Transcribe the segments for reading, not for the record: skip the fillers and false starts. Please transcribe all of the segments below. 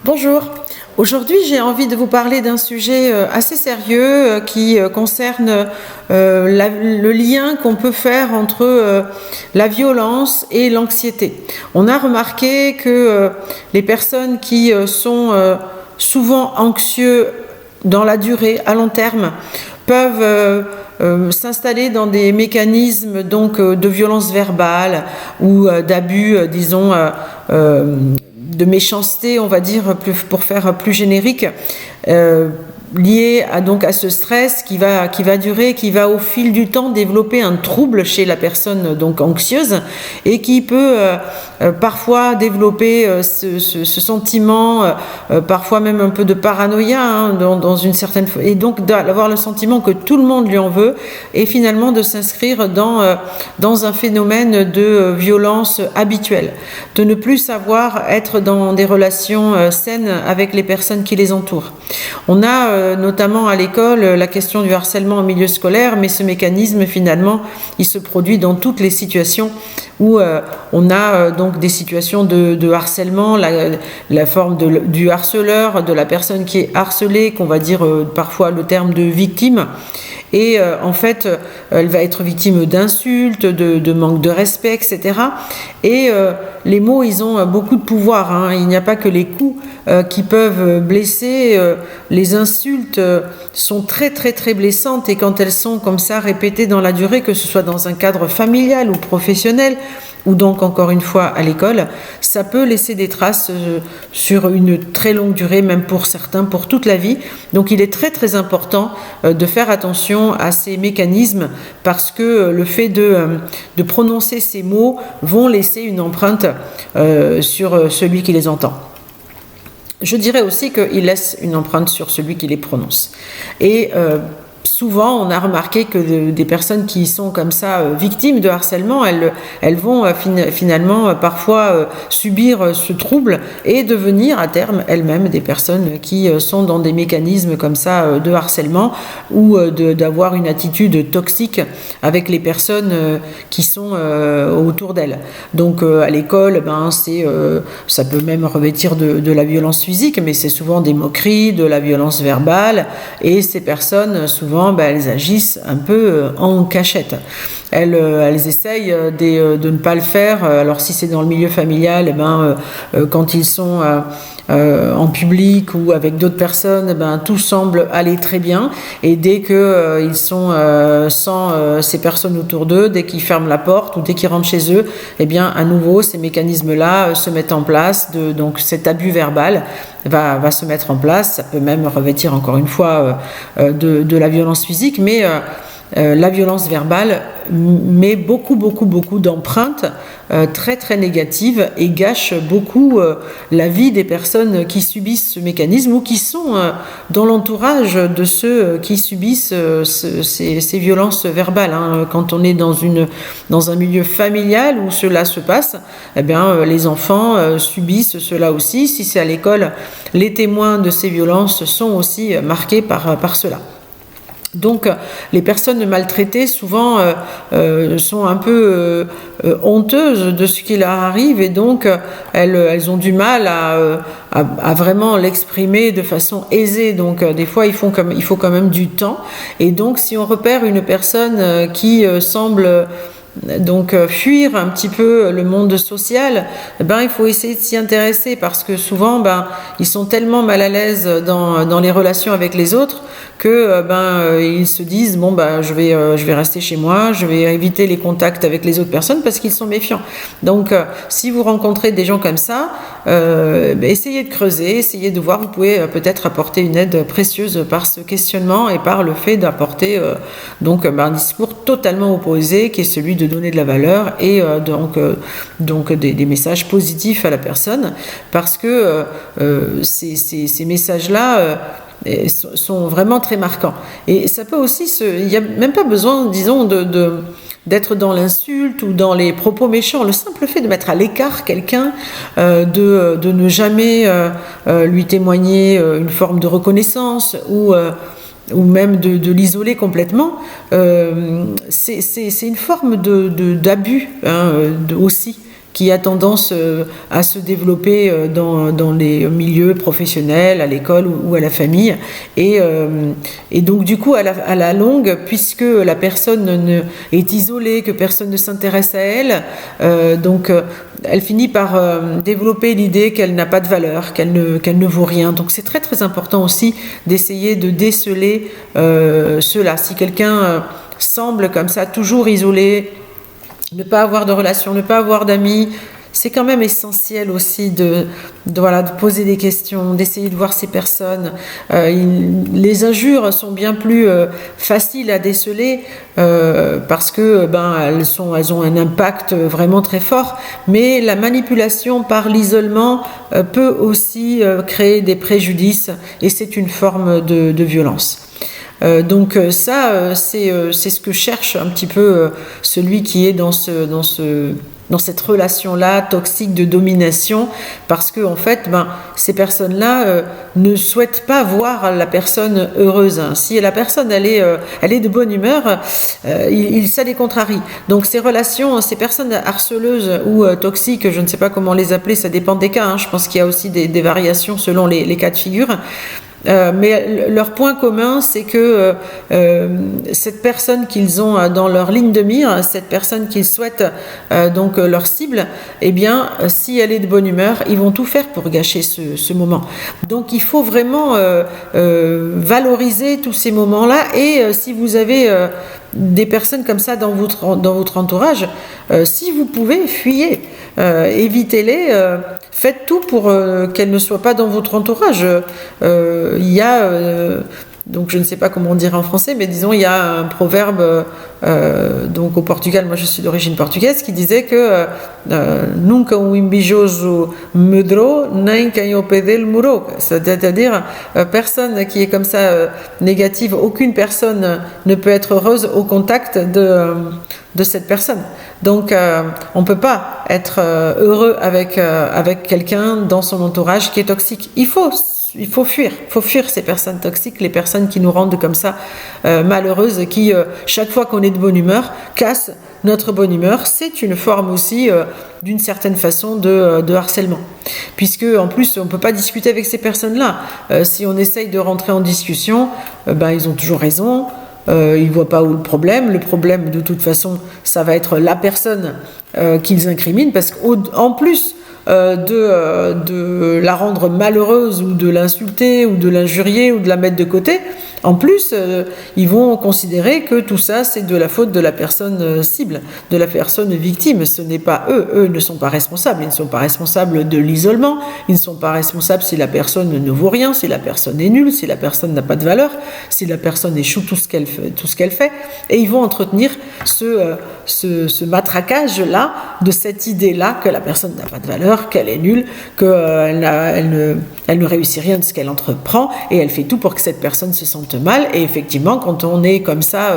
Bonjour, aujourd'hui j'ai envie de vous parler d'un sujet assez sérieux qui concerne le lien qu'on peut faire entre la violence et l'anxiété. On a remarqué que les personnes qui sont souvent anxieux dans la durée, à long terme, peuvent s'installer dans des mécanismes donc de violence verbale ou d'abus, de méchanceté, on va dire, pour faire plus générique, lié à ce stress qui va durer, qui va au fil du temps développer un trouble chez la personne donc anxieuse et qui peut parfois développer ce sentiment, parfois même un peu de paranoïa dans une certaine, et donc d'avoir le sentiment que tout le monde lui en veut et finalement de s'inscrire dans un phénomène de violence habituelle, de ne plus savoir être dans des relations saines avec les personnes qui les entourent. On a notamment à l'école la question du harcèlement en milieu scolaire, mais ce mécanisme finalement il se produit dans toutes les situations où on a donc des situations de harcèlement, la forme du harceleur, de la personne qui est harcelée, qu'on va dire parfois le terme de victime. Et en fait, elle va être victime d'insultes, de manque de respect, etc. Et les mots, ils ont beaucoup de pouvoir. Il n'y a pas que les coups qui peuvent blesser. Les insultes sont très très très blessantes et quand elles sont comme ça répétées dans la durée, que ce soit dans un cadre familial ou professionnel, ou donc encore une fois à l'école, ça peut laisser des traces sur une très longue durée, même pour certains, pour toute la vie. Donc il est très très important de faire attention à ces mécanismes parce que le fait de prononcer ces mots vont laisser une empreinte sur celui qui les entend. Je dirais aussi qu'ils laissent une empreinte sur celui qui les prononce. Et souvent, on a remarqué que des personnes qui sont comme ça victimes de harcèlement, elles vont finalement parfois subir ce trouble et devenir à terme elles-mêmes des personnes qui sont dans des mécanismes comme ça de harcèlement ou d'avoir une attitude toxique avec les personnes qui sont autour d'elles. Donc à l'école, ça peut même revêtir de la violence physique, mais c'est souvent des moqueries, de la violence verbale, et ces personnes souvent elles agissent un peu en cachette. Elles essayent de ne pas le faire. Alors si c'est dans le milieu familial, quand ils sont en public ou avec d'autres personnes, tout semble aller très bien. Et dès qu'ils sont sans ces personnes autour d'eux, dès qu'ils ferment la porte ou dès qu'ils rentrent chez eux, à nouveau ces mécanismes-là se mettent en place. Donc cet abus verbal va se mettre en place. Ça peut même revêtir encore une fois de la violence physique, mais la violence verbale met beaucoup d'empreintes très très négatives et gâche beaucoup la vie des personnes qui subissent ce mécanisme ou qui sont dans l'entourage de ceux qui subissent ces violences verbales. Quand on est dans un milieu familial où cela se passe, les enfants subissent cela aussi. Si c'est à l'école, les témoins de ces violences sont aussi marqués par cela. Donc les personnes maltraitées souvent sont un peu honteuses de ce qui leur arrive et donc elles ont du mal à vraiment l'exprimer de façon aisée. Donc des fois il faut quand même du temps, et donc si on repère une personne qui semble donc fuir un petit peu le monde social, il faut essayer de s'y intéresser parce que souvent ils sont tellement mal à l'aise dans les relations avec les autres que ils se disent je vais rester chez moi, je vais éviter les contacts avec les autres personnes parce qu'ils sont méfiants. Donc si vous rencontrez des gens comme ça, essayez de creuser, essayez de voir, vous pouvez peut-être apporter une aide précieuse par ce questionnement et par le fait d'apporter un discours totalement opposé qui est celui de donner de la valeur et des messages positifs à la personne, parce que ces messages-là sont vraiment très marquants. Et ça peut aussi il n'y a même pas besoin, disons, d'être dans l'insulte ou dans les propos méchants. Le simple fait de mettre à l'écart quelqu'un, de ne jamais lui témoigner une forme de reconnaissance ou même de l'isoler complètement, c'est une forme d'abus aussi qui a tendance à se développer dans les milieux professionnels, à l'école ou à la famille. Et donc du coup, à la longue, puisque la personne est isolée, que personne ne s'intéresse à elle, donc elle finit par développer l'idée qu'elle n'a pas de valeur, qu'elle ne vaut rien. Donc c'est très très important aussi d'essayer de déceler cela. Si quelqu'un semble comme ça toujours isolé, ne pas avoir de relations, ne pas avoir d'amis, c'est quand même essentiel aussi de poser des questions, d'essayer de voir ces personnes. Les injures sont bien plus faciles à déceler parce que elles ont un impact vraiment très fort, mais la manipulation par l'isolement peut aussi créer des préjudices et c'est une forme de violence. Donc ça, c'est ce que cherche un petit peu celui qui est dans cette relation-là toxique de domination, parce que en fait, ces personnes-là ne souhaitent pas voir la personne heureuse. Si la personne elle est de bonne humeur, ça les contrarie. Donc ces relations, ces personnes harceleuses ou toxiques, je ne sais pas comment les appeler, ça dépend des cas. Je pense qu'il y a aussi des variations selon les cas de figure. Mais leur point commun, c'est que cette personne qu'ils ont dans leur ligne de mire, cette personne qu'ils souhaitent donc leur cible, eh bien, si elle est de bonne humeur, ils vont tout faire pour gâcher ce moment. Donc, il faut vraiment valoriser tous ces moments-là. Et si vous avez des personnes comme ça dans votre entourage, si vous pouvez, fuyez, évitez-les, faites tout pour qu'elles ne soient pas dans votre entourage. Il y a, donc je ne sais pas comment dire en français, mais disons il y a un proverbe donc au Portugal, moi je suis d'origine portugaise, qui disait que nunca invejoso medrou nem quem ao pé dele morou, c'est-à-dire personne qui est comme ça négative, aucune personne ne peut être heureuse au contact de cette personne. Donc on ne peut pas être heureux avec quelqu'un dans son entourage qui est toxique. Il faut fuir ces personnes toxiques, les personnes qui nous rendent comme ça malheureuses, qui chaque fois qu'on est de bonne humeur cassent notre bonne humeur. C'est une forme aussi d'une certaine façon de harcèlement, puisque en plus on ne peut pas discuter avec ces personnes-là. Si on essaye de rentrer en discussion, ils ont toujours raison. Ils ne voient pas où le problème. Le problème, de toute façon, ça va être la personne qu'ils incriminent, parce qu'en plus de la rendre malheureuse ou de l'insulter ou de l'injurier ou de la mettre de côté, en plus ils vont considérer que tout ça c'est de la faute de la personne cible, de la personne victime. Ce n'est pas eux ne sont pas responsables. Ils ne sont pas responsables de l'isolement, ils ne sont pas responsables si la personne ne vaut rien, si la personne est nulle, si la personne n'a pas de valeur, si la personne échoue tout ce qu'elle fait, et ils vont entretenir ce matraquage là de cette idée là que la personne n'a pas de valeur, qu'elle est nulle, qu'elle ne réussit rien de ce qu'elle entreprend, et elle fait tout pour que cette personne se sente mal. Et effectivement, quand on est comme ça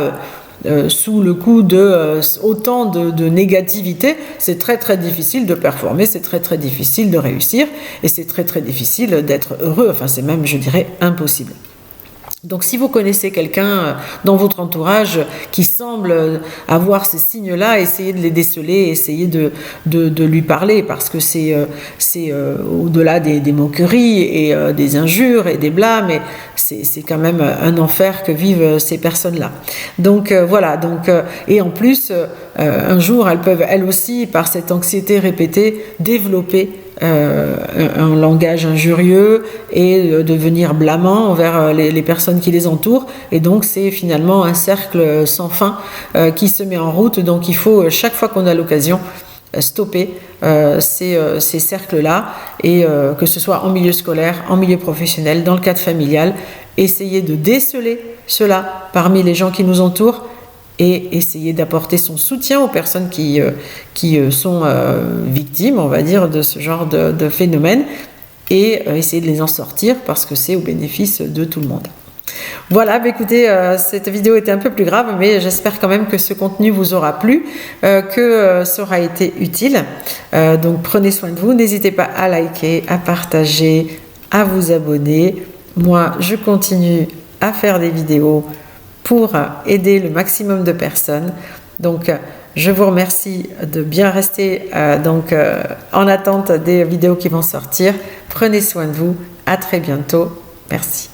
sous le coup de autant de négativité, c'est très très difficile de performer, c'est très très difficile de réussir, et c'est très très difficile d'être heureux. Enfin, c'est même, je dirais, impossible. Donc si vous connaissez quelqu'un dans votre entourage qui semble avoir ces signes-là, essayez de les déceler, essayez de lui parler, parce que c'est au-delà des moqueries et des injures et des blâmes, et c'est quand même un enfer que vivent ces personnes-là. Donc voilà, et en plus, un jour, elles peuvent elles aussi, par cette anxiété répétée, développer un langage injurieux et devenir blâmant envers les personnes qui les entourent, et donc c'est finalement un cercle sans fin qui se met en route. Donc il faut, chaque fois qu'on a l'occasion, stopper ces cercles-là, et que ce soit en milieu scolaire, en milieu professionnel, dans le cadre familial, essayer de déceler cela parmi les gens qui nous entourent, et essayer d'apporter son soutien aux personnes qui sont victimes, on va dire, de ce genre de phénomène, et essayer de les en sortir, parce que c'est au bénéfice de tout le monde. Voilà, écoutez, cette vidéo était un peu plus grave, mais j'espère quand même que ce contenu vous aura plu, que ça aura été utile. Donc prenez soin de vous, n'hésitez pas à liker, à partager, à vous abonner. Moi, je continue à faire des vidéos pour aider le maximum de personnes. Donc Je vous remercie de bien rester en attente des vidéos qui vont sortir. Prenez soin de vous. À très bientôt. Merci.